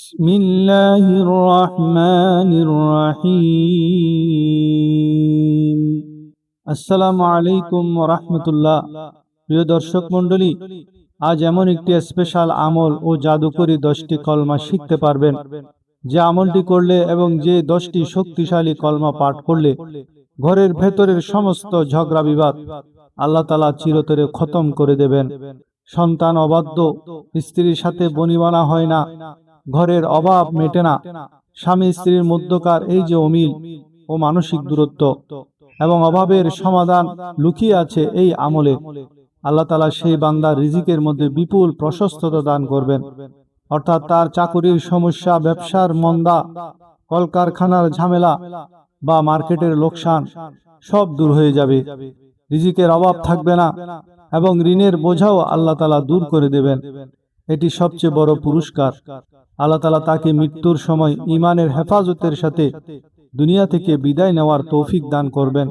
বিসমিল্লাহির রহমানির রহিম। আসসালামু আলাইকুম ওয়া রাহমাতুল্লাহ। প্রিয় দর্শক মণ্ডলী, আজ এমন একটি স্পেশাল আমল ও জাদুকরি 10টি কলমা শিখতে পারবেন, যে আমলটি করলে এবং যে 10টি শক্তিশালী কলমা পাঠ করলে ঘরের ভেতরের সমস্ত ঝগড়া বিবাদ আল্লাহ তাআলা চিরতরে খতম করে দেবেন। সন্তান অবাধ্য, স্ত্রীর সাথে বনিবনা হয় না, ঘরের অভাব মেটে না, স্বামী স্ত্রীর মধ্যকার এই যে অমিল ও মানসিক দূরত্ব এবং অভাবের সমাধান লুকিয়ে আছে এই আমলে। আল্লাহ তাআলা সেই বান্দার রিজিকের মধ্যে বিপুল প্রশস্ততা দান করবেন, অর্থাৎ তার চাকুরির সমস্যা, ব্যবসার মন্দা, কলকারখানার ঝামেলা বা মার্কেটের লোকসান সব দূর হয়ে যাবে। রিজিকের অভাব থাকবে না এবং ঋণের বোঝাও আল্লাহ তাআলা দূর করে দেবেন। এটি সবচেয়ে বড় পুরস্কার। আল্লাহ তাআলা তাকে মৃত্যুর সময় ঈমানের হেফাজতের সাথে দুনিয়া থেকে বিদায় নেওয়ার তৌফিক দান করবেন।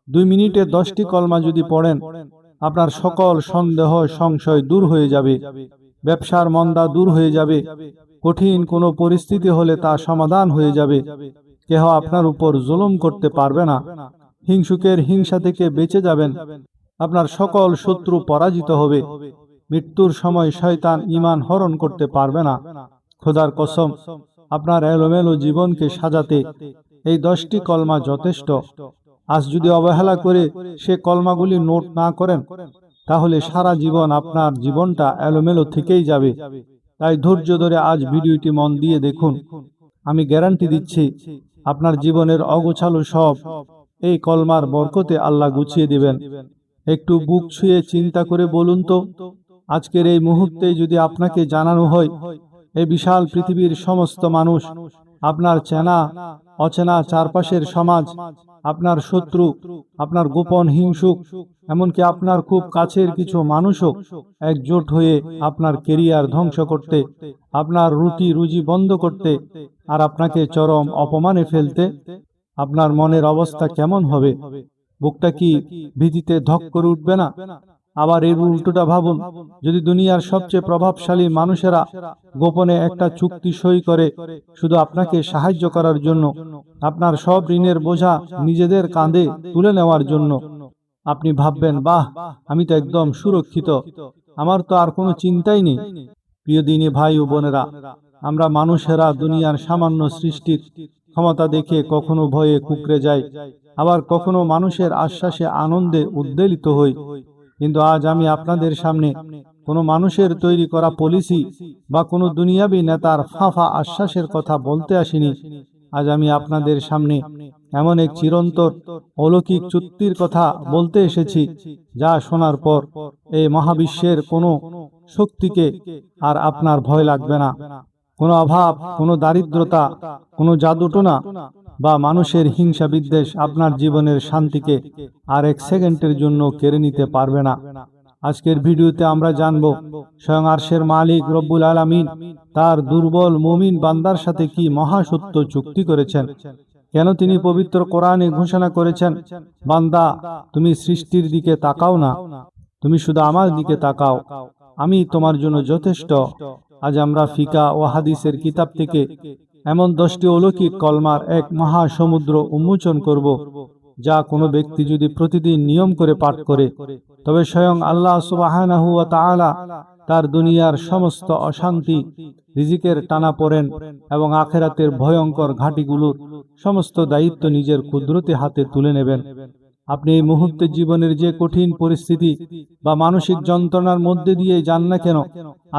2 মিনিটে 10টি কলমা যদি পড়েন, আপনার সকল সন্দেহ সংশয় দূর হয়ে যাবে, ব্যবসার মন্দা দূর হয়ে যাবে, কঠিন কোনো পরিস্থিতি হলে তা সমাধান হয়ে যাবে, কেহ আপনার উপর জুলুম করতে পারবে না, হিংসুকের হিংসা থেকে বেঁচে যাবেন, আপনার সকল শত্রু পরাজিত হবে, মৃত্যুর সময় শয়তান ঈমান হরণ করতে পারবে না। খোদার কসম, আপনার এলোমেলো জীবনকে সাজাতে এই 10টি কলমা যথেষ্ট। আজ যদি অবহেলা করে সে কলমাগুলি নোট না করেন, তাহলে সারা জীবন আপনার জীবনটা এলোমেলো থেকেই যাবে। তাই ধৈর্য ধরে আজ ভিডিওটি মন দিয়ে দেখুন। আমি গ্যারান্টি দিচ্ছি, আপনার জীবনের অগোছালো সব এই কলমার বরকতে আল্লাহ গুছিয়ে দিবেন। একটু বুক ছুঁয়ে চিন্তা করে বলুন তো, আজকের এই মুহূর্তে যদি আপনাকে জানানো হয় এই বিশাল পৃথিবীর সমস্ত মানুষ, আপনার চেনা অচেনা চারপাশের সমাজ, আপনার শত্রু, আপনার গোপন হিংসুক, এমনকি আপনার খুব কাছের কিছু মানুষও একজোট হয়ে আপনার কেরিয়ার ধ্বংস করতে, আপনার রুটি রুজি বন্ধ করতে আর আপনাকে চরম অপমানে ফেলতে, আপনার মনের অবস্থা কেমন হবে? বুকটা কি ভীতিতে ধক করে উঠবে না? আবার এর উল্টোটা ভাবুন, যদি দুনিয়ার সবচেয়ে প্রভাবশালী মানুষেরা গোপনে একটা চুক্তি সই করে শুধু আপনাকে সাহায্য করার জন্য, আপনার সব ঋণের বোঝা নিজেদের কাঁধে তুলে নেওয়ার জন্য। আপনি ভাববেন, বাহ, আমি তো একদম সুরক্ষিত, আমার তো আর কোনো চিন্তাই নেই। প্রিয় দিনী ভাই ও বোনেরা, আমরা মানুষেরা দুনিয়ার সামান্য সৃষ্টির ক্ষমতা দেখে কখনো ভয়ে কুঁকড়ে যাই, আবার কখনো মানুষের আশ্বাসে আনন্দে উদ্বেলিত হই। কিন্তু আজ আমি আপনাদের সামনে কোনো মানুষের তৈরি করা পলিসি বা কোনো দুনিয়াবী নেতার ফাঁফা আশ্বাসের কথা বলতে আসিনি। আজ আমি আপনাদের সামনে এমন এক চিরন্তর অলৌকিক চুক্তির কথা বলতে এসেছি, যা শোনার পর এই মহাবিশ্বের কোনো শক্তিকে আর আপনার ভয় লাগবে না। কোনো অভাব, কোনো দারিদ্রতা, কোনো জাদুটোনা বা মানুষের হিংসা বিদ্বেষ আপনার জীবনের শান্তিকে আর 1 সেকেন্ডের জন্য কেড়ে নিতে পারবে না। আজকের ভিডিওতে আমরা জানব, স্বয়ং আরশের মালিক রব্বুল আলামিন তার দুর্বল মুমিন বান্দার সাথে কি মহাসত্য চুক্তি করেছেন, কেন তিনি পবিত্র কোরআনে ঘোষণা করেছেন, বান্দা তুমি সৃষ্টির দিকে তাকাও না, তুমি শুধু আমার দিকে তাকাও, আমি তোমার জন্য যথেষ্ট। আজ আমরা ফিকা ও হাদিসের কিতাব থেকে এমন 10টি অলৌকিক কলমার এক মহাসমুদ্র উন্মোচন করব, যা কোনো ব্যক্তি যদি প্রতিদিন নিয়ম করে পাঠ করে, তবে স্বয়ং আল্লাহ সুবহানাহু ওয়া তাআলা তার দুনিয়ার সমস্ত অশান্তি, রিজিকের টানাপোড়েন এবং আখিরাতের ভয়ঙ্কর ঘাঁটিগুলোর সমস্ত দায়িত্ব নিজের কুদরতি হাতে তুলে নেবেন। আপনি এই মুহূর্তে জীবনের যে কঠিন পরিস্থিতি বা মানসিক যন্ত্রণার মধ্যে দিয়ে যান না কেন,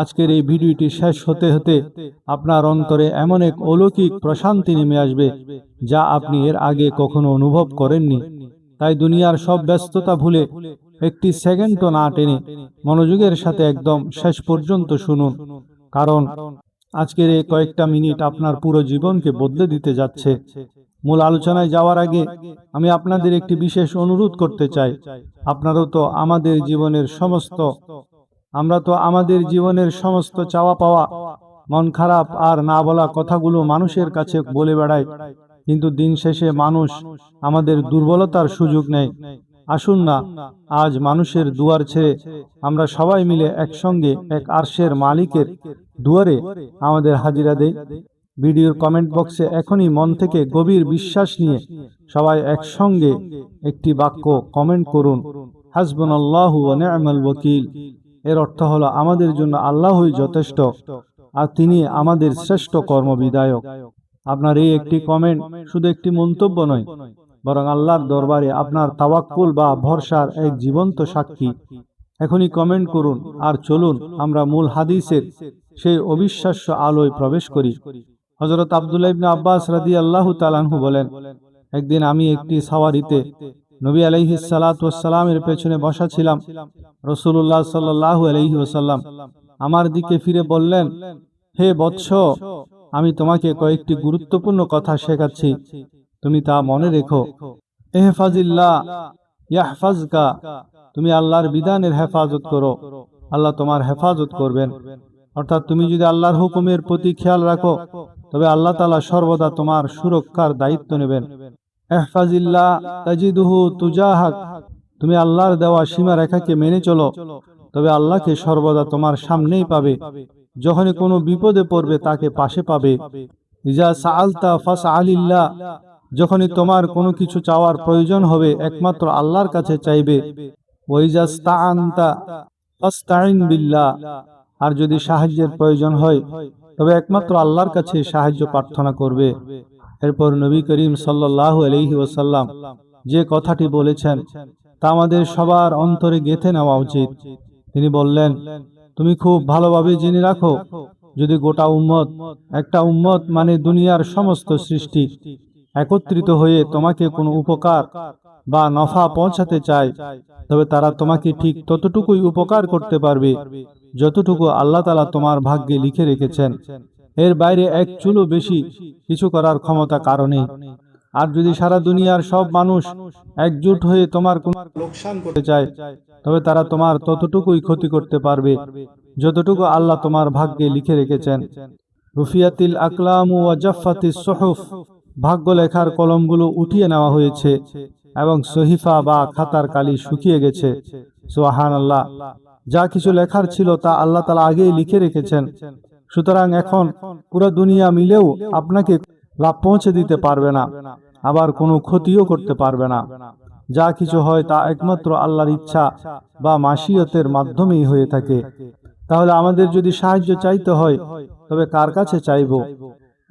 আজকের এই ভিডিওটি শেষ হতে হতে আপনার অন্তরে এমন এক অলৌকিক প্রশান্তি নেমে আসবে, যা আপনি এর আগে কখনো অনুভব করেননি। তাই দুনিয়ার সব ব্যস্ততা ভুলে একটি সেকেন্ডও না টেনে মনোযোগের সাথে একদম শেষ পর্যন্ত শুনুন, কারণ আজকের এই কয়েকটা মিনিট আপনার পুরো জীবনকে বদলে দিতে যাচ্ছে। মূল আলোচনায় যাওয়ার আগে আমি আপনাদের একটি বিশেষ অনুরোধ করতে চাই। আমরা তো আমাদের জীবনের সমস্ত চাওয়া পাওয়া, মন খারাপ আর না বলা কথাগুলো মানুষের কাছে বলে বেড়াই, কিন্তু দিন শেষে মানুষ আমাদের দুর্বলতার সুযোগ নেয়। আসুন না, আজ মানুষের দুয়ার ছেড়ে আমরা সবাই মিলে একসঙ্গে এক আরশের মালিকের দুয়ারে আমাদের হাজিরা দেয়। ভিডিওর কমেন্ট বক্সে এখনই মন থেকে গভীর বিশ্বাস নিয়ে সবাই একসঙ্গে একটি বাক্য কমেন্ট করুন, হাসবুনাল্লাহু ওয়া নি'মাল ওয়াকিল। এর অর্থ হলো আমাদের জন্য আল্লাহই যথেষ্ট আর তিনি আমাদের শ্রেষ্ঠ কর্মবিধায়ক। আপনার এই একটি কমেন্ট শুধু একটি মন্তব্য নয়, বরং আল্লাহর দরবারে আপনার তাওয়াক্কুল বা ভরসার এক জীবন্ত সাক্ষী। এখনই কমেন্ট করুন আর চলুন আমরা মূল হাদিসের সেই অবিশ্বাস্য আলোয় প্রবেশ করি। হযরত আব্দুল্লাহ ইবনে আব্বাস রাদিয়াল্লাহু তাআলা আনহু বলেন, একদিন আমি একটি সাওয়ারিতে নবী আলাইহিস সালাতু ওয়াস সালামের পেছনে বসা ছিলাম। রাসূলুল্লাহ সাল্লাল্লাহু আলাইহি ওয়াসাল্লাম আমার দিকে ফিরে বললেন, হে বৎস, আমি তোমাকে কয়েকটি গুরুত্বপূর্ণ কথা শেখাচ্ছি, তুমি তা মনে রেখো। ইহফাজিল্লাহ ইয়াহফাজকা, তুমি আল্লাহর বিধানের হেফাজত করো, আল্লাহ তোমার হেফাজত করবেন। অর্থাৎ তুমি যদি আল্লাহর হুকুমের প্রতি খেয়াল রাখো, তবে আল্লাহ তাআলা সর্বদা তোমার সুরক্ষার দায়িত্ব নেবেন। ইহফাজিল্লাহ তাজিদুহু তুজাহাক, তুমি আল্লাহর দেওয়া সীমারেখাকে মেনে চলো, তবে আল্লাহকে সর্বদা তোমার সামনেই পাবে। যখনই কোনো বিপদে পড়বে তাকে পাশে পাবে। ইজা সাআলতা ফাসআলিল্লাহ, যখনই তোমার কোনো কিছু চাওয়ার প্রয়োজন হবে একমাত্র আল্লাহর কাছে চাইবে। ওয়াইজা ইসতাআনতা ফাসতাইন বিল্লাহ, আর যদি সাহায্যের প্রয়োজন হয় তবে একমাত্র আল্লাহর কাছে সাহায্য প্রার্থনা করবে। এরপর নবী করিম সাল্লাল্লাহু আলাইহি ওয়াসাল্লাম যে কথাটি বলেছেন তা আমাদের সবার অন্তরে গেঁথে নেওয়া উচিত। তিনি বললেন, তুমি খুব ভালোভাবে জেনে রাখো, যদি গোটা উম্মত, একটা উম্মত মানে দুনিয়ার সমস্ত সৃষ্টি একত্রিত হয়ে তোমাকে কোনো উপকার বা নফা পৌঁছাতে চায়, তবে তারা তোমাকে ঠিক ততটুকুই উপকার করতে পারবে যতটুকু আল্লাহ তাআলা তোমার ভাগ্যে লিখে রেখেছেন। এর বাইরে এক চুলও বেশি কিছু করার ক্ষমতা কারো নেই। আর যদি সারা দুনিয়ার সব মানুষ একজোট হয়ে তোমার কোনো লোকসান করতে চায়, তবে তারা তোমার ততটুকুই ক্ষতি করতে পারবে যতটুকু আল্লাহ তোমার ভাগ্যে লিখে রেখেছেন। রুফিয়াতিল আকলামু ওয়া জাফফাতিস সুহুফ, ভাগ্য লেখার কলমগুলো উঠিয়ে নেওয়া হয়েছে এবং সহিফা বা খাতার কালি শুকিয়ে গেছে। সুবহানাল্লাহ, যা কিছু লেখার ছিল তা আল্লাহ তাআলা আগেই লিখে রেখেছেন। সুতরাং এখন পুরো দুনিয়া মিলেও আপনাকে লাভ পৌঁছে দিতে পারবে না, আবার কোনো ক্ষতিও করতে পারবে না। যা কিছু হয় তা একমাত্র আল্লাহর ইচ্ছা বা মাশিয়তের মাধ্যমেই হয়ে থাকে। তাহলে আমাদের যদি সাহায্য চাইতে হয় তবে কার কাছে চাইব?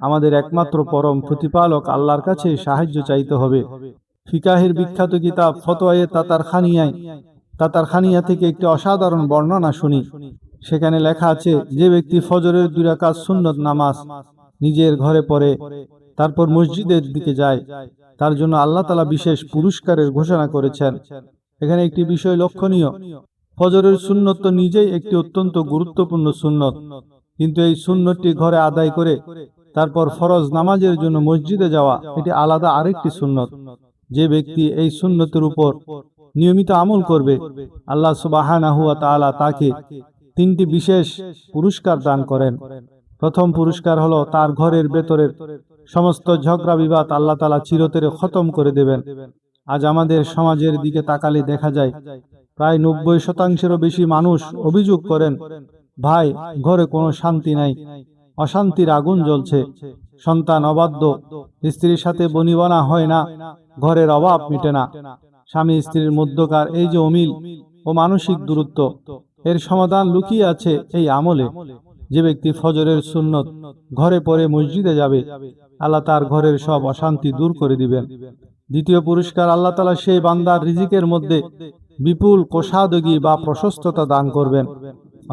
আমাদের একমাত্র পরম প্রতিপালক আল্লাহর কাছে সাহায্য চাইতে হবে। ফিকাহের বিখ্যাত কিতাব ফতোয়ায়ে তাতারখানিয়া থেকে একটি অসাধারণ বর্ণনা শুনি। সেখানে লেখা আছে, যে ব্যক্তি ফজরের 2 রাকাত সুন্নত নামাজ নিজের ঘরে পড়ে তারপর মসজিদের দিকে যায়, তার জন্য আল্লাহ তাআলা বিশেষ পুরস্কারের ঘোষণা করেছেন। এখানে একটি বিষয় লক্ষণীয়, ফজরের সুন্নত তো নিজেই একটি অত্যন্ত গুরুত্বপূর্ণ সুন্নত, কিন্তু এই সুন্নতটি ঘরে আদায় করে তারপর ফরজ নামাজের জন্য মসজিদে যাওয়া এটি আলাদা আরেকটি সুন্নত। যে ব্যক্তি এই সুন্নতের উপর নিয়মিত আমল করবে, আল্লাহ সুবহানাহু ওয়া তাআলা তাকে 3টি বিশেষ পুরস্কার দান করেন। প্রথম পুরস্কার হলো তার ঘরের ভেতরের সমস্ত ঝগড়া বিবাদ আল্লাহ তাআলা চিরতরে খতম করে দেবেন। আজ আমাদের সমাজের দিকে তাকালে দেখা যায় প্রায় 90%-এরও বেশি মানুষ অভিযোগ করেন, ভাই ঘরে কোনো শান্তি নাই, অশান্তির আগুন জ্বলছে, সন্তান অবাধ্য, স্ত্রীর সাথে বনিবনা হয় না, ঘরের অভাব মিটে না। স্বামী স্ত্রীর মধ্যকার এই যে অমিল ও মানসিক দূরত্ব, এর সমাধান লুকিয়ে আছে এই আমলে। যে ব্যক্তি ফজরের সুন্নত ঘরে পড়ে মসজিদে যাবে, আল্লাহ তার ঘরের সব অশান্তি দূর করে দিবেন। দ্বিতীয় পুরস্কার, আল্লাহ তাআলা সেই বান্দার রিজিকের মধ্যে বিপুল কোষাদগী বা প্রশস্ততা দান করবেন।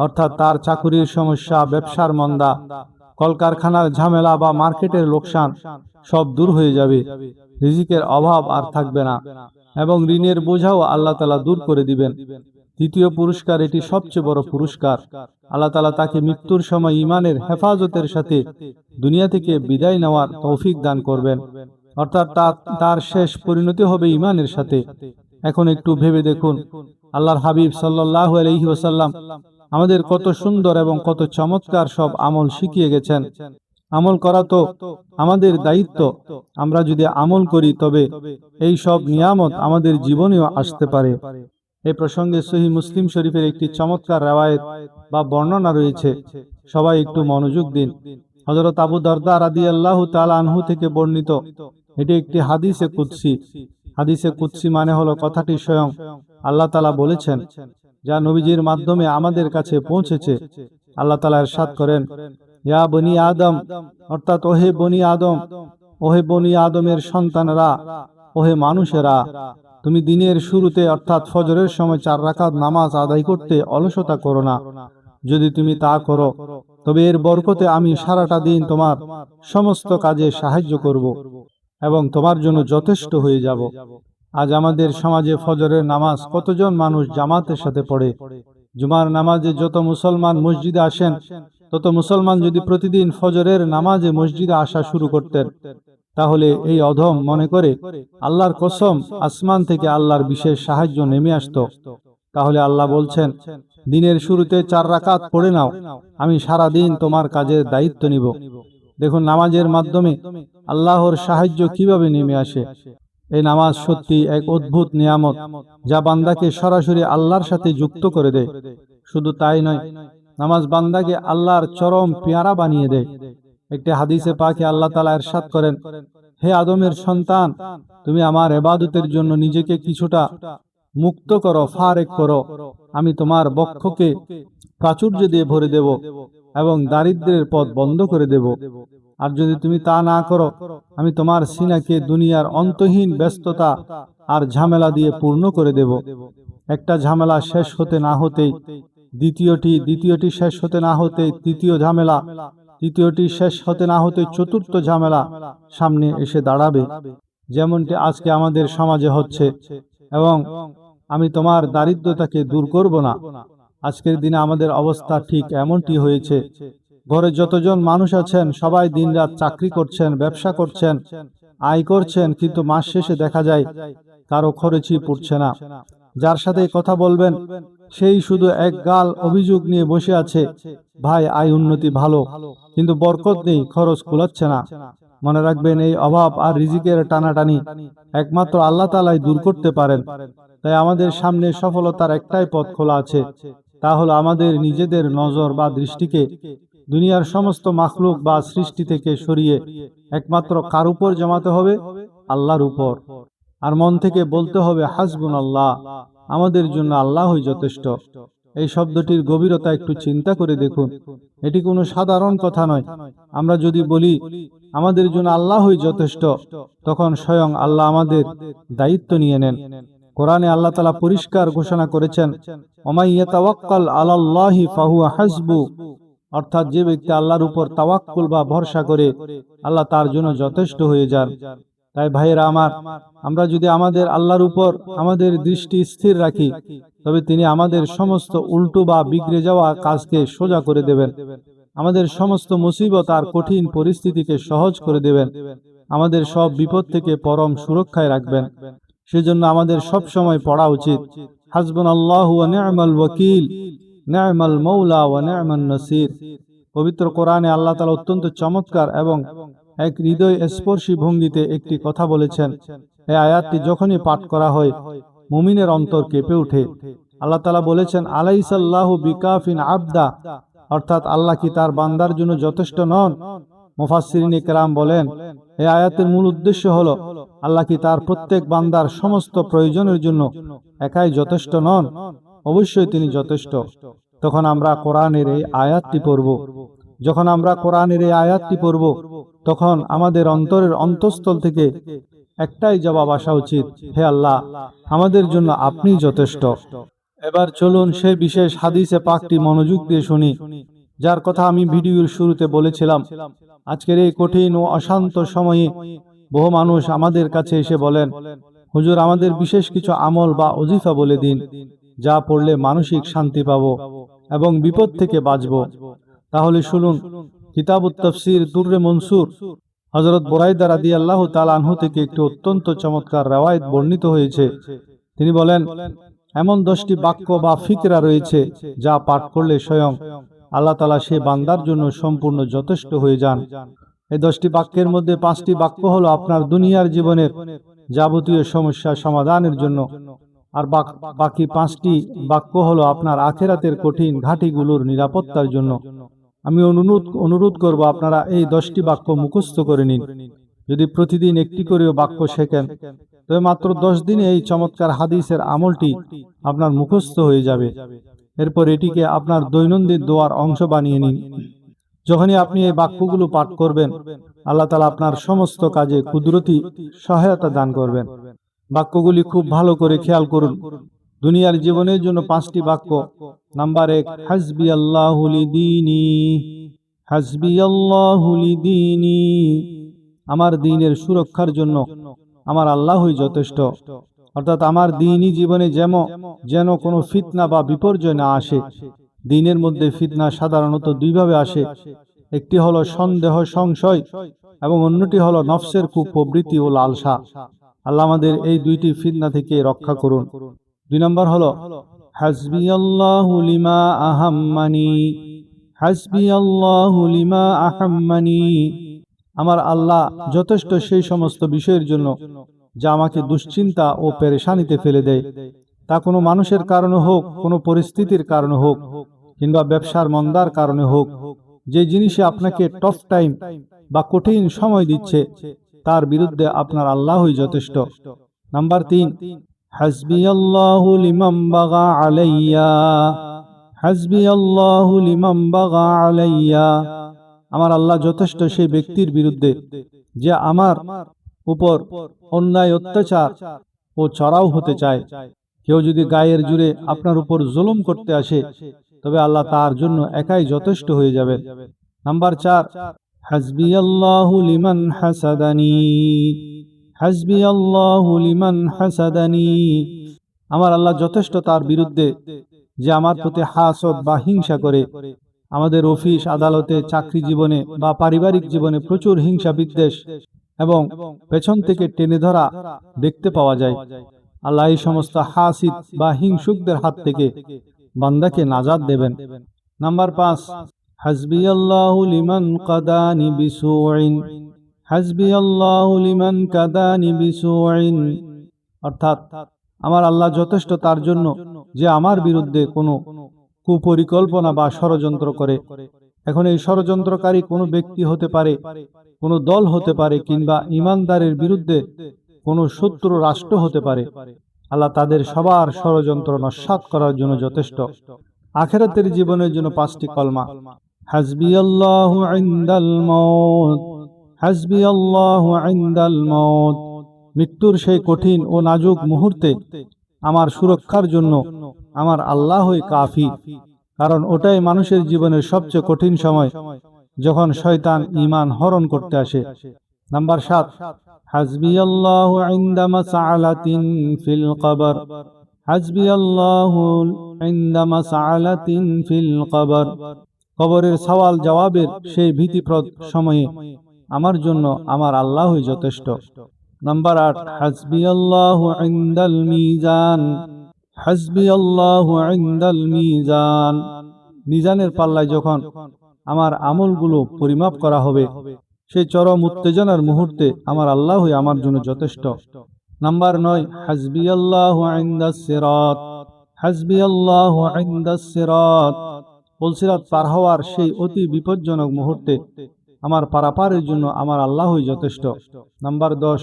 অর্থাৎ তার চাকুরির সমস্যা, ব্যবসার মন্দা, কলকারখানার ঝামেলা বা মার্কেটের লোকসান সব দূর হয়ে যাবে। রিজিকের অভাব আর থাকবে না এবং ঋণের বোঝাও আল্লাহ তাআলা দূর করে দিবেন। তৃতীয় পুরস্কার, এটি সবচেয়ে বড় পুরস্কার, আল্লাহ তাআলা তাকে মৃত্যুর সময় ঈমানের হেফাজতের সাথে দুনিয়া থেকে বিদায় নেওয়ার তৌফিক দান করবেন। অর্থাৎ তার শেষ পরিণতি হবে ঈমানের সাথে। এখন একটু ভেবে দেখুন, আল্লাহর হাবিব সাল্লাল্লাহু আলাইহি ওয়াসাল্লাম আমাদের কত সুন্দর এবং কত চমৎকার সব আমল শিখিয়ে গেছেন। আমল করা তো আমাদের দায়িত্ব। আমরা যদি আমল করি তবে এই সব নিয়ামত আমাদের জীবনেও আসতে পারে। এই প্রসঙ্গে সহিহ মুসলিম শরীফের একটি চমৎকার রওয়ায়েত বা বর্ণনা রয়েছে, সবাই একটু মনোযোগ দিন। হযরত আবু দারদা রাদিয়াল্লাহু তাআলা আনহু থেকে বর্ণিত, এটি একটি হাদিসে কুদসি। হাদিসে কুদসি মানে হলো কথাটি স্বয়ং আল্লাহ তাআলা বলেছেন, যা নবীজির মাধ্যমে আমাদের কাছে পৌঁছেছে। আল্লাহ তাআলা ইরশাদ করেন, ইয়া বনি আদম, অর্থাৎ ওহে বনি আদম, ওহে বনি আদমের সন্তানেরা, ওহে মানুষেরা, তুমি দিনের শুরুতে অর্থাৎ ফজরের সময় 4 রাকাত নামাজ আদায় করতে অলসতা করো না। যদি তুমি তা করো তবে এর বরকতে আমি সারাটা দিন তোমার সমস্ত কাজে সাহায্য করব এবং তোমার জন্য যথেষ্ট হয়ে যাব। আজ আমাদের সমাজে ফজরের নামাজ কতজন মানুষ জামাতের সাথে পড়ে? জুমার নামাজে যত মুসলমান মসজিদে আসেন, তত মুসলমান যদি প্রতিদিন ফজরের নামাজে মসজিদে আসা শুরু করতেন, তাহলে এই অধম মনে করে আল্লাহর কসম আসমান থেকে আল্লাহর বিশেষ সাহায্য নেমে আসতো। তাহলে আল্লাহ বলছেন, দিনের শুরুতে 4 রাকাত পড়ে নাও, আমি সারা দিন তোমার কাজের দায়িত্ব নিব। দেখুন নামাজের মাধ্যমে আল্লাহর সাহায্য কিভাবে নেমে আসে। এই নামাজ সত্যি এক অদ্ভুত নিয়ামত, যা বান্দাকে সরাসরি আল্লাহর সাথে যুক্ত করে দেয়। শুধু তাই নয়, নামাজ বান্দাকে আল্লাহর চরম পেয়ারা বানিয়ে দেয়। একটি হাদিসে পাকে আল্লাহ তাআলা ইরশাদ করেন, হে আদমের সন্তান, তুমি আমার ইবাদতের জন্য নিজেকে কিছুটা মুক্ত করো, ফারেক করো, আমি তোমার বক্ষকে প্রাচুর্য দিয়ে ভরে দেব এবং দারিদ্র্যের পথ বন্ধ করে দেব। আর যদি তুমি তা না করো, আমি তোমার সিনাকে দুনিয়ার অন্তহীন ব্যস্ততা আর ঝামেলা দিয়ে পূর্ণ করে দেব। একটা ঝামেলা শেষ হতে না হতেই দ্বিতীয়টি শেষ হতে না হতেই তৃতীয় ঝামেলা, তৃতীয়টি শেষ হতে না হতে চতুর্থ ঝামেলা সামনে এসে দাঁড়াবে, যেমনটি আজকে আমাদের সমাজে হচ্ছে। এবং আমি তোমার দারিদ্রতাকে দূর করব না। আজকের দিনে আমাদের অবস্থা ঠিক এমনটি হয়েছে। ঘরে যতজন মানুষ আছেন সবাই দিনরাত চাকরি করছেন, ব্যবসা করছেন, আয় করছেন, কিন্তু মাস শেষে দেখা যায় কারো খরচই পড়ছে না। যার সাথে কথা বলবেন সেই শুধু এক গাল অভিযোগ নিয়ে বসে আছে, ভাই আয় উন্নতি ভালো, কিন্তু বরকত নেই, খরচ কুলাচ্ছে না। মনে রাখবেন, এই অভাব আর রিজিকের টানাটানি একমাত্র আল্লাহ তাআলাই দূর করতে পারেন। তাই আমাদের সামনে সফলতার একটাই পথ খোলা আছে, তা হলো আমাদের নিজেদের নজর বা দৃষ্টিকে দুনিয়ার সমস্ত মাখলুক বা সৃষ্টি থেকে সরিয়ে একমাত্র কার উপর জমাতে হবে? আল্লাহর উপর। আর মন থেকে বলতে হবে, হাসবুনাল্লাহ, আমাদের জন্য আল্লাহই যথেষ্ট। এই শব্দটির গভীরতা একটু চিন্তা করে দেখুন। এটি কোনো সাধারণ কথা নয়। আমরা যদি বলি আমাদের জন্য আল্লাহই যথেষ্ট, তখন স্বয়ং আল্লাহ আমাদের দায়িত্ব নিয়ে নেন। কোরআনে আল্লাহ তাআলা পরিষ্কার ঘোষণা করেছেন, ওমাই ইয়াতাওয়াক্কাল আলাল্লাহি ফাহুয়া হাসবু, অর্থাৎ যে ব্যক্তি আল্লাহর উপর তাওয়াক্কুল বা ভরসা করে, আল্লাহ তার জন্য যথেষ্ট হয়ে যান। তাই ভাইয়েরা আমার, আমরা যদি আমাদের আল্লাহর উপর আমাদের দৃষ্টি স্থির রাখি, তবে তিনি আমাদের সমস্ত উল্টো বা বিগড়ে যাওয়া কাজকে সোজা করে দেবেন, আমাদের সমস্ত মুসিবত আর কঠিন পরিস্থিতিকে সহজ করে দেবেন, আমাদের সব বিপদ থেকে পরম সুরক্ষায় রাখবেন। সেজন্য আমাদের সব সময় পড়া উচিত, হাসবুনাল্লাহু ওয়া নি'মাল ওয়াকিল, নি'মাল মাওলা ওয়া নি'মান নাসির। পবিত্র কোরআনে আল্লাহ তাআলা অত্যন্ত চমৎকার এবং এক হৃদয় স্পর্শী ভঙ্গিতে একটি কথা বলেছেন। এই আয়াতটি যখনই পাঠ করা হয়, মুমিনের অন্তর কেঁপে ওঠে। আল্লাহ তাআলা বলেছেন, আলাইসাল্লাহু বিকাফিন আবদা, অর্থাৎ আল্লাহ কি তার বান্দার জন্য যথেষ্ট নন? মুফাসসিরিন ইকরাম বলেন, এই আয়াতের মূল উদ্দেশ্য হলো, আল্লাহ কি তার প্রত্যেক বান্দার সমস্ত প্রয়োজনের জন্য একাই যথেষ্ট নন? অবশ্যই তিনি যথেষ্ট। তখন আমরা কোরআনের এই আয়াতটি পড়ব। যখন আমরা কোরআনের এই আয়াতটি পড়ব, তখন আমাদের অন্তরের অন্তঃস্থল থেকে একটাই জবাব আসা উচিত, হে আল্লাহ, আমাদের জন্য আপনিই যথেষ্ট। এবার চলুন সেই বিশেষ হাদিসে পাকটি মনোযোগ দিয়ে শুনি, যার কথা আমি ভিডিওর শুরুতে বলেছিলাম। আজকের এই কঠিন ও অশান্ত সময়ে বহু মানুষ আমাদের কাছে এসে বলেন, হুজুর, আমাদের বিশেষ কিছু আমল বা ওজিফা বলে দিন, যা পড়লে মানসিক শান্তি পাবো এবং বিপদ থেকে বাঁচব। তাহলে শুনুন, কিতাবুত তাফসীর দুররে মনসুর হযরত বুরাইদা রাদিয়াল্লাহু তাআলা আনহু থেকে একটি অত্যন্ত চমৎকার রওয়ায়াত বর্ণিত হয়েছে। তিনি বলেন, এমন 10টি বাক্য বা ফিকরা রয়েছে যা পাঠ করলে স্বয়ং আল্লাহ তাআলা সে বান্দার জন্য সম্পূর্ণ যথেষ্ট হয়ে যান। এই 10টি বাক্যের মধ্যে 5টি বাক্য হলো আপনার দুনিয়ার জীবনের যাবতীয় সমস্যা সমাধানের জন্য, আর বাকি 5টি বাক্য হলো আপনার আখেরাতের কঠিন ঘাটিগুলোর নিরাপত্তার জন্য। আমি অনুরোধ করব আপনারা এই 10টি বাক্য মুখস্থ করে নিন। যদি প্রতিদিন একটি করেও বাক্য শেখেন তবে মাত্র 10 দিনে এই চমৎকার হাদিসের আমলটি আপনার মুখস্থ হয়ে যাবে। এরপর এটিকে আপনার দৈনন্দিন দোয়ার অংশ বানিয়ে নিন। যখনই আপনি এই বাক্যগুলো পাঠ করবেন, আল্লাহ তাআলা আপনার সমস্ত কাজে কুদরতি সহায়তা দান করবেন। বাক্যগুলি খুব ভালো করে খেয়াল করুন। দুনিয়ার জীবনের জন্য 5টি বাক্য। নাম্বার 1, হাসবি আল্লাহু লিদীনি। হাসবি আল্লাহু লিদীনি। আমার দ্বীনের সুরক্ষার জন্য আমার আল্লাহই যথেষ্ট। অর্থাৎ আমার দ্বীনি জীবনে যেন কোনো ফিতনা বা বিপর্যয় না আসে। দ্বীনের মধ্যে ফিতনা সাধারণত দুইভাবে আসে। একটি হলো সন্দেহ সংশয় এবং অন্যটি হলো নফসের কুপ্রবৃত্তি ও লালসা। আল্লাহ আমাদের এই দুইটি ফিতনা থেকে রক্ষা করুন। 2 নম্বর হলো হাসবি আল্লাহু লিমা আহাম্মানি। হাসবি আল্লাহু লিমা আহাম্মানি। আমার আল্লাহ যথেষ্ট সেই সমস্ত বিষয়ের জন্য যা আমাকে দুশ্চিন্তা ও পেরেশানিতে ফেলে দেয়। তা কোনো মানুষের কারণে হোক, কোনো পরিস্থিতির কারণে হোক, কিংবা ব্যবসার মন্দার কারণে হোক, যে জিনিসে আপনাকে টফ টাইম বা কঠিন সময় দিচ্ছে তার বিরুদ্ধে আপনার আল্লাহই যথেষ্ট। নাম্বার 3, হাসবি আল্লাহু লিমান বাগা আলাইয়া। হাসবি আল্লাহু লিমান বাগা আলাইয়া। আমার আল্লাহ যথেষ্ট সেই ব্যক্তির বিরুদ্ধে যে আমার উপর অন্যায় অত্যাচার ও চড়াও হতে চায়। কেউ যদি গায়ের জুড়ে আপনার উপর জুলুম করতে আসে তবে আল্লাহ তার জন্য একাই যথেষ্ট হয়ে যাবেন। নাম্বার 4, হাসবি আল্লাহু লিমান হাসাদানি। হাসবি আল্লাহু লিমান হাসাদানি। আমার আল্লাহ যথেষ্ট তার বিরুদ্ধে যে আমার প্রতি হাসদ বা হিংসা করে। আমাদের অফিস আদালতে, চাকরি জীবনে বা পারিবারিক জীবনে প্রচুর হিংসা বিদ্বেষ এবং পেছন থেকে টেনে ধরা দেখতে পাওয়া যায়। আল্লাহ এই সমস্ত হাসিদ বা হিংসুকদের হাত থেকে বান্দাকে নাজাত দেবেন। নাম্বার 5, হাসবি আল্লাহু লিমান কাদানি বিসুইন। হাসবি আল্লাহু লিমান কাদানি বিসুইন। অর্থাৎ আমার আল্লাহ যথেষ্ট তার জন্য যে আমার বিরুদ্ধে কোনো কুপরিকল্পনা বা ষড়যন্ত্র করে। এখন এই ষড়যন্ত্রকারী কোনো ব্যক্তি হতে পারে, কোনো দল হতে পারে, কিংবা ঈমানদারের বিরুদ্ধে কোনো শত্রু রাষ্ট্র হতে পারে। আল্লাহ তাদের সবার ষড়যন্ত্র নস্যাৎ করার জন্য যথেষ্ট। আখিরাতের জীবনের জন্য 5টি কলমা। হাসবি আল্লাহু ইনদাল মাউত। হাসবি আল্লাহু ইনদাল মাউত। মৃত্যুর সেই কঠিন ও নাজুক মুহূর্তে আমার সুরক্ষার জন্য আমার আল্লাহই কাফি। কারণ ওটাই মানুষের জীবনের সবচেয়ে কঠিন সময়, যখন শয়তান ঈমান হরণ করতে আসে। নাম্বার 7, হাসবি আল্লাহু ইনদা মাসআলাতিন ফিল কবর। হাসবি আল্লাহু ইনদা মাসআলাতিন ফিল কবর। কবরের সওয়াল জবাবের সেই ভীতিপ্রদ সময়ে আমার জন্য আমার আল্লাহই যথেষ্ট। নাম্বার 8, হাসবি আল্লাহু ইনদাল মিজান। হাসবি আল্লাহু ইনদাল মিজান। মিজানের পাল্লায় যখন আমার আমলগুলো পরিমাপ করা হবে, সেই চরম উত্তেজনার মুহূর্তে আমার আল্লাহই আমার জন্য যথেষ্ট। নাম্বার 9, হাসবি আল্লাহু ইনদাস সিরাত। হাসবি আল্লাহু ইনদাস সিরাত। পুলসিরাত পার হওয়ার সেই অতি বিপজ্জনক মুহূর্তে আমার পারাপারের জন্য আমার আল্লাহই যথেষ্ট। নাম্বার 10,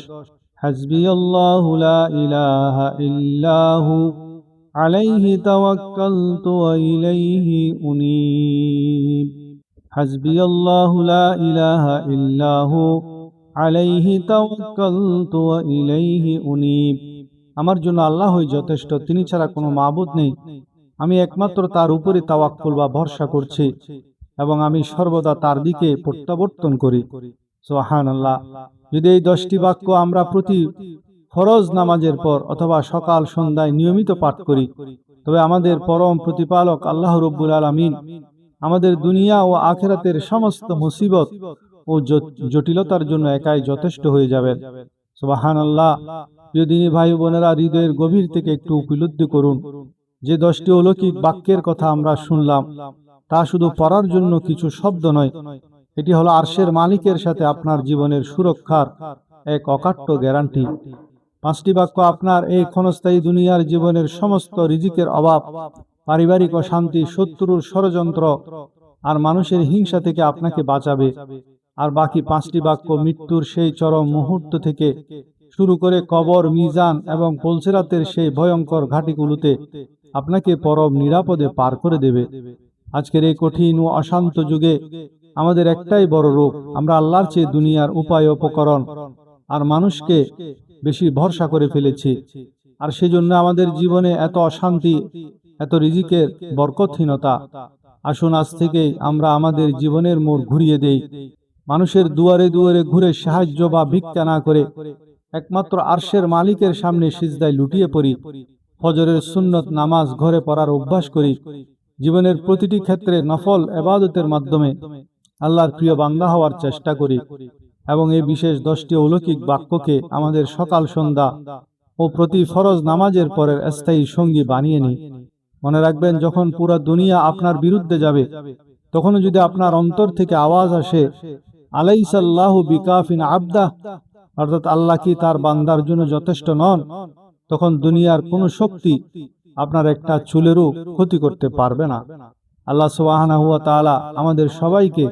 হাসবি আল্লাহু লা ইলাহা ইল্লাহু আলাইহি তাওয়াক্কালতু ওয়া ইলাইহি উনীব। হাসবি আল্লাহু লা ইলাহা ইল্লাহু আলাইহি তাওয়াক্কালতু ওয়া ইলাইহি উনীব। আমার জন্য আল্লাহই যথেষ্ট, তিনি ছাড়া কোনো মাবুদ নেই। আমি একমাত্র তার উপরে তাওয়াক্কুল বা ভরসা করছি এবং আমি সর্বদা তার দিকে প্রত্যাবর্তন করি। সুবহানাল্লাহ। যদি এই 10টি বাক্য আমরা প্রতি ফরজ নামাজের পর অথবা সকাল সন্ধ্যায় নিয়মিত পাঠ করি, তবে আমাদের পরম প্রতিপালক আল্লাহ রাব্বুল আলামিন আমাদের দুনিয়া ও আখিরাতের সমস্ত মুসিবত ও জটিলতার জন্য একাই যথেষ্ট হয়ে যাবেন। সুবহানাল্লাহ। প্রিয় দিনী ভাই বোনেরা, হৃদয়ের গভীর থেকে একটু উপলব্ধি করুন যে 10টি অলৌকিক বাক্যের কথা আমরা শুনলাম তা শুধু পড়ার জন্য কিছু শব্দ নয়, এটি হলো আরশের মালিকের সাথে আপনার জীবনের সুরক্ষার এক অকাট্য গ্যারান্টি। 5টি বাক্য আপনার এই ক্ষণস্থায়ী দুনিয়ার জীবনের সমস্ত রিজিকের অভাব, পারিবারিক অশান্তি, শত্রুর ষড়যন্ত্র আর মানুষের হিংসা থেকে আপনাকে বাঁচাবে। আর বাকি 5টি বাক্য মৃত্যুর সেই চরম মুহূর্ত থেকে শুরু করে কবর, মিজান এবং পুলসিরাতের সেই ভয়ঙ্কর ঘাটিগুলোতে আপনাকে পরম নিরাপদে পার করে দেবে। আজকের এই কঠিন ও অশান্ত যুগে আমাদের একটাই বড় রোগ, আমরা আল্লাহর চেয়ে দুনিয়ার উপায়, উপকরণ আর মানুষকে বেশি ভরসা করে ফেলেছি। আর সেজন্য আমাদের জীবনে এত অশান্তি, এত রিজিকের বরকতহীনতা। আসুন আজ থেকেই আমরা আমাদের জীবনের মোড় ঘুরিয়ে দেই। মানুষের দুয়ারে দুয়ারে ঘুরে সাহায্য বা ভিক্ষা না করে একমাত্র আরশের মালিকের সামনে সিজদায় লুটিয়ে পড়ি। ফজরের সুন্নত নামাজ ঘরে পড়ার অভ্যাস করি। জীবনের প্রতিটি ক্ষেত্রে নফল ইবাদতের মাধ্যমে আল্লাহর প্রিয় বান্দা হওয়ার চেষ্টা করি এবং এই বিশেষ 10টি অলৌকিক বাক্যকে আমাদের সকাল, সন্ধ্যা ও প্রতি ফরজ নামাজের পরের স্থায়ী সঙ্গী বানিয়ে নিই। মনে রাখবেন, যখন পুরো দুনিয়া আপনার বিরুদ্ধে যাবে, তখনও যদি আপনার অন্তর থেকে আওয়াজ আসে, আলাইসাল্লাহু বিকাফিন আবদা, অর্থাৎ আল্লাহ কি তার বান্দার জন্য যথেষ্ট নন, তখন দুনিয়ার কোনো শক্তি আপনার একটা চুলেরও ক্ষতি করতে পারবে না। আল্লাহ সুবহানাহু ওয়া তাআলা আমাদের সবাইকে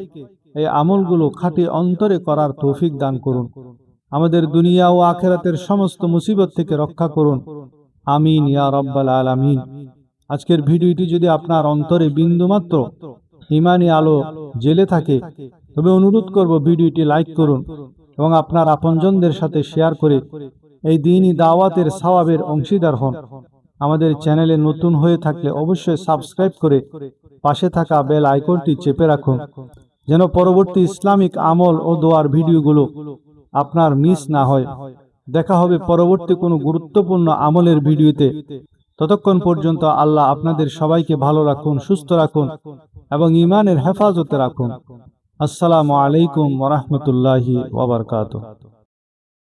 এই আমলগুলো খাঁটি অন্তরে করার তৌফিক দান করুন। আমাদের দুনিয়া ও আখিরাতের সমস্ত মুসিবত থেকে রক্ষা করুন। আমিন ইয়া রাব্বাল আলামিন। আজকের ভিডিওটি যদি আপনার অন্তরে বিন্দুমাত্র ঈমানি আলো জ্বেলে থাকে, তবে অনুরোধ করব ভিডিওটি লাইক করুন এবং আপনার আপনজনদের সাথে শেয়ার করে এই দ্বীনি দাওয়াতের সওয়াবের অংশীদার হন। আমাদের চ্যানেলে নতুন হয়ে থাকলে অবশ্যই সাবস্ক্রাইব করে পাশে থাকা বেল আইকনটি চেপে রাখুন, যেন পরবর্তী ইসলামিক আমল ও দোয়ার ভিডিওগুলো আপনার মিস না হয়। দেখা হবে পরবর্তী কোনো গুরুত্বপূর্ণ আমলের ভিডিওতে। ততক্ষণ পর্যন্ত আল্লাহ আপনাদের সবাইকে ভালো রাখুন, সুস্থ রাখুন এবং ঈমানের হেফাজতে রাখুন। আসসালামু আলাইকুম ওয়া রাহমাতুল্লাহি ওয়া বারাকাতুহু।